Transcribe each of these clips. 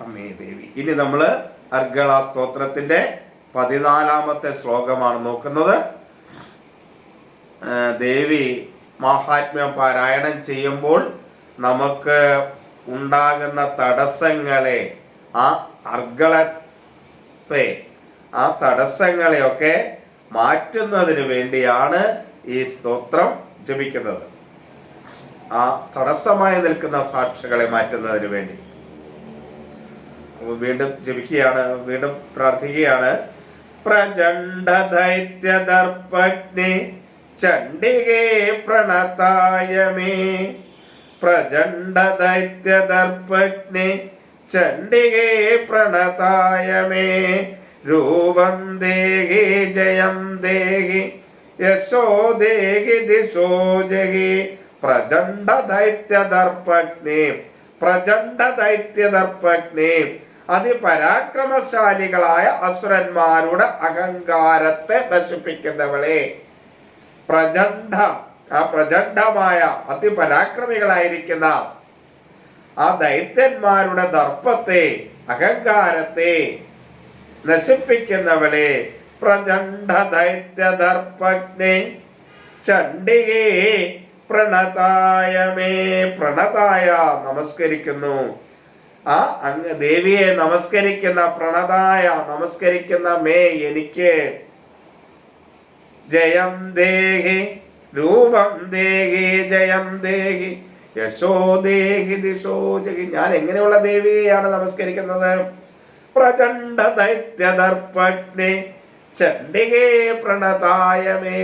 അമ്മേ ദേവി. ഇനി നമ്മൾ അർഗള സ്തോത്രത്തിന്റെ 14-ാമത്തെ ശ്ലോകമാണ് നോക്കുന്നത്. ദേവി മാഹാത്മ്യം പാരായണം ചെയ്യുമ്പോൾ നമുക്ക് ഉണ്ടാകുന്ന തടസ്സങ്ങളെ, ആ അർഗളത്തെ, ആ തടസ്സങ്ങളെയൊക്കെ മാറ്റുന്നതിന് വേണ്ടിയാണ് ഈ സ്തോത്രം ജപിക്കുന്നത്. ആ തടസ്സമായി നിൽക്കുന്ന സാക്ഷികളെ മാറ്റുന്നതിന് വേണ്ടി വീണ്ടും ജപിക്കുകയാണ്, വീണ്ടും പ്രാർത്ഥിക്കുകയാണ്. പ്രചണ്ഡ ദൈത്യ ദർപ്പഗ്നി ചണ്ഡികേ പ്രണതായ മേ. പ്രചണ്ഡ ദൈത്യ ദർപ്പഗ്നി ചണ്ഡികേ പ്രണതായ മേ. രൂപം ദേഹി ജയം ദേഹി യശോ ദേഹി ദിശോ ജഹി. പ്രചണ്ഡ ദൈത്യ ദർപ്പഗ്നി, പ്രചണ്ഡ ദൈത്യ ദർപ്പഗ്നി, അതിപരാക്രമശാലികളായ അസുരന്മാരുടെ അഹങ്കാരത്തെ നശിപ്പിക്കുന്നവളെ. പ്രചണ്ഡ, ആ പ്രചണ്ഡമായ അതിപരാക്രമികളായിരിക്കുന്ന ആ ദൈത്യന്മാരുടെ ദർപ്പത്തെ, അഹങ്കാരത്തെ നശിപ്പിക്കുന്നവളെ. പ്രചണ്ഡ ദൈത്യ ദർപ്പഗ്നി ചണ്ഡികേ പ്രണതായ മേ. പ്രണതായ നമസ്കരിക്കുന്നു, ആ അങ്ങ് ദേവിയെ നമസ്കരിക്കുന്ന, പ്രണതായ നമസ്കരിക്കുന്ന മേ എനിക്ക്. ജയം ദേഹി രൂപം ദേഹി ജയം ദേഹി യശോ ദേഹി ദിശോ ജഹി. ഞാൻ എങ്ങനെയുള്ള ദേവിയെയാണ് നമസ്കരിക്കുന്നത്? പ്രചണ്ഡ ദൈത്യ ദർപ്പഗ്നി ചണ്ഡികേ പ്രണതായ മേ.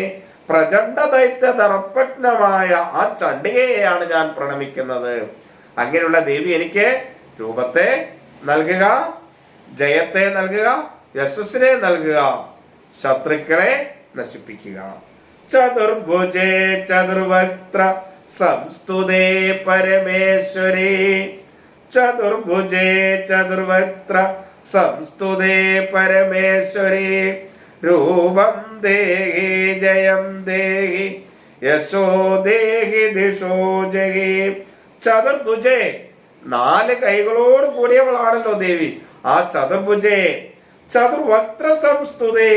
പ്രചണ്ഡ ദൈത്യ ദർപ്പഗ്നമായ ആ ചണ്ഡികയെയാണ് ഞാൻ പ്രണമിക്കുന്നത്. അങ്ങനെയുള്ള ദേവി എനിക്ക് രൂപത്തെ നൽകുക, ജയത്തെ നൽകുക, യശസ്സിനെ നൽകുക, ശത്രുക്കളെ നശിപ്പിക്കുക. ചതുർഭുജേ ചതുർവക്ത്ര സംസ്തുതേ പരമേശ്വരി. ചതുർഭുജേ ചതുർവക്ത്ര സംസ്തുതേ പരമേശ്വരി. രൂപം ദേഹി ജയം ദേഹി യശോ ദേഹി ദിശോ ജഹി. ചതുർഭുജേ, 4 കൈകളോട് കൂടിയവളാണല്ലോ ദേവി. ആ ചതുർഭുജേ. ചതുർവക്ത്ര സംസ്തുതേ,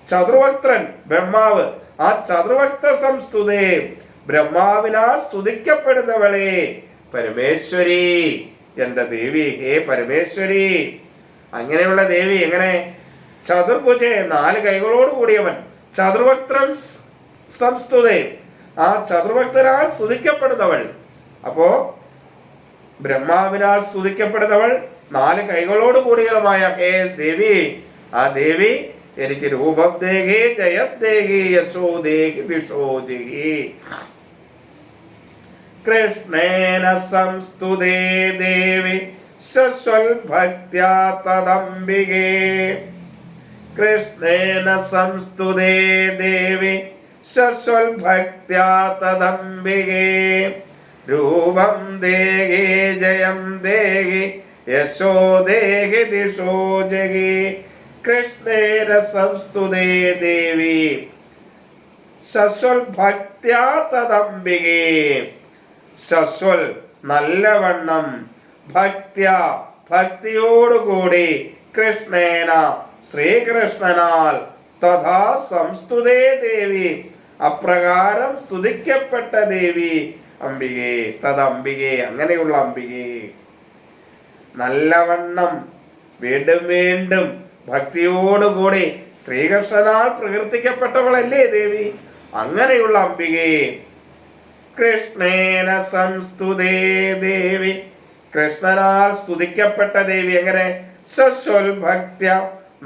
ചതുർവക്ത്രൻ ബ്രഹ്മാവ്, ആ ചതുർവക്ത്ര സംസ്തുതേ, ബ്രഹ്മാവിനാൽ സ്തുതിക്കപ്പെടുന്നവളെ. പരമേശ്വരി, എന്റെ ദേവി, ഹേ പരമേശ്വരി. അങ്ങനെയുള്ള ദേവി എങ്ങനെ? ചതുർഭുജേ, 4 കൈകളോട് കൂടിയവൻ, ചതുർവക്ത്രൻ സംസ്തുതേ, ആ ചതുർവക്തനാൽ സ്തുതിക്കപ്പെടുന്നവൾ. അപ്പോ ബ്രഹ്മാവിനാൽ സ്തുതിക്കപ്പെടുന്നവൾ, 4 കൈകളോട് കൂടിയവളുമായ ഹേ ദേവി, ആ ദേവി എനിക്ക് രൂപം ദേഹി ജയം ദേഹി യശോ ദേഹി ദിശോ ജഹി. കൃഷ്ണേന സംസ്തുതേ ദേവി ശശ്വൽ ഭക്ത്യാ തദംബികേ. കൃഷ്ണേന സംസ്തുതേ ദേവി ശശ്വൽ ഭക്ത്യാ തദംബികേ. രൂപം ദേഹി ജയം ദേഹി യശോ ദേഹി ദിശോ ജഹി. കൃഷ്ണേന സംസ്തുതേ ദേവി ശശ്വൽ ഭക്ത്യാ തദംബികേ. ശശ്വൽ നല്ലവണ്ണം, ഭക്ത്യ ഭക്തിയോടുകൂടി, കൃഷ്ണേന ശ്രീകൃഷ്ണനാൽ, തഥാ സംസ്തുതേ ദേവി അപ്രകാരം സ്തുതിക്കപ്പെട്ട ദേവി അംബികേ. തദംബികേ, അങ്ങനെയുള്ള അംബികേ. നല്ലവണ്ണം വീണ്ടും വീണ്ടും ഭക്തിയോടുകൂടി ശ്രീകൃഷ്ണനാൽ പ്രകീർത്തിക്കപ്പെട്ടവളല്ലേ ദേവി? അങ്ങനെയുള്ള അംബികേ. കൃഷ്ണേന സംസ്തുതേ ദേവി, കൃഷ്ണനാൽ സ്തുതിക്കപ്പെട്ട ദേവി. എങ്ങനെ? ശശ്വൽ ഭക്ത്യ,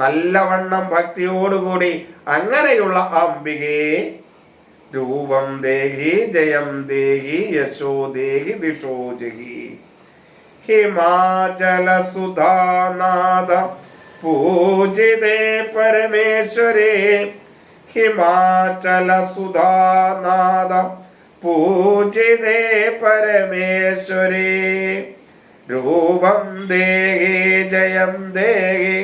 നല്ലവണ്ണം ഭക്തിയോടുകൂടി, അങ്ങനെയുള്ള അംബികേ. രൂപം ദേഹി ജയം ദേഹി യശോ ദേഹി ദിശോ ജഹി. ഹിമാചല സുധാനാഥ പൂജിതേ പരമേശ്വരേ. ഹിമാചല സുധാനാഥ പൂജിതേ പരമേശ്വരേ. രൂപം ദേഹി ജയം ദേഹി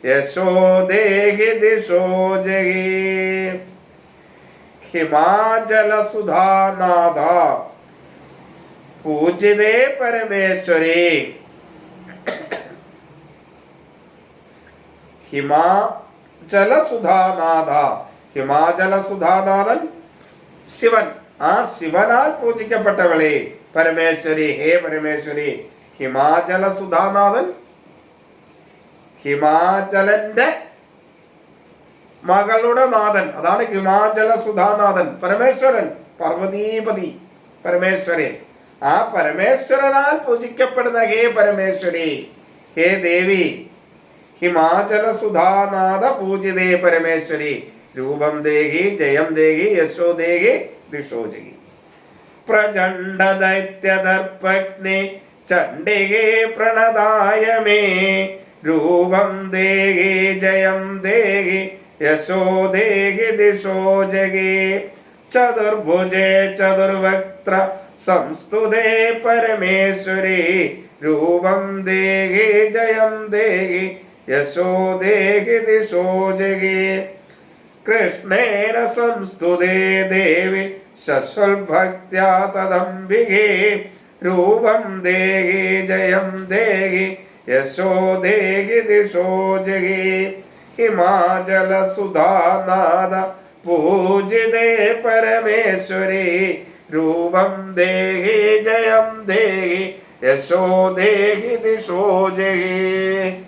യശോ ദേഹി ദിശോ ജഹി. ഹിമാചല സുധാനാഥ പൂജിതേ പരമേശ്വരേ. ഹിമാചലസുധാനാഥ. ഹിമാചലസുധാനാഥൻ ശിവൻ. ആ ശിവനാൽ പൂജിക്കപ്പെട്ടവളെ പരമേശ്വരി, ഹേ പരമേശ്വരി. ഹിമാചലസുധാനാഥൻ ഹിമാചലന്റെ മകളുടെ നാഥൻ, അതാണ് ഹിമാചലസുധാനാഥൻ. പരമേശ്വരൻ, പാർവതീപതി പരമേശ്വരൻ. ആ പരമേശ്വരനാൽ പൂജിക്കപ്പെടുന്ന ഹേ പരമേശ്വരി, ഹേ ദേവി. ഹിമാചലസുധാനാഥ പൂജിതേ പരമേശ്വരി. രൂപം ദേഹി, ജയം ദേഹി, യശോ ദേഹി, ദിശോ ജയി. പ്രചണ്ഡ ദൈത്യദർപ്പഗ്നി ചണ്ഡികേ പ്രണതായ മേ. രൂപം ദേഹി, ജയം ദേഹി, യശോ ദേഹി, ദിശോ ജഗേ. ചതുർഭുജേ ചതുർവക്ത്ര സംസ്തുതേ പരമേശ്വരി. രൂപം ദേഹി, ജയം ദേഹി, യശോ ദേഹി, ദിശോ ജഗേ. കൃഷ്ണേന സംസ്തുതേ ദേവി ശശ്വൽഭക്ത്യാ തദംബികേ. രൂപം ദേഹി, ജയം ദേഹി, യശോ ദേഹി, ദിശോ ജഗേ. ഹിമാചലസുധാനാഥ പൂജിതേ പരമേശ്വരി. രൂപം ദേഹി, ജയം ദേഹി, യശോ ദേഹി, ദിശോ ജഗേ.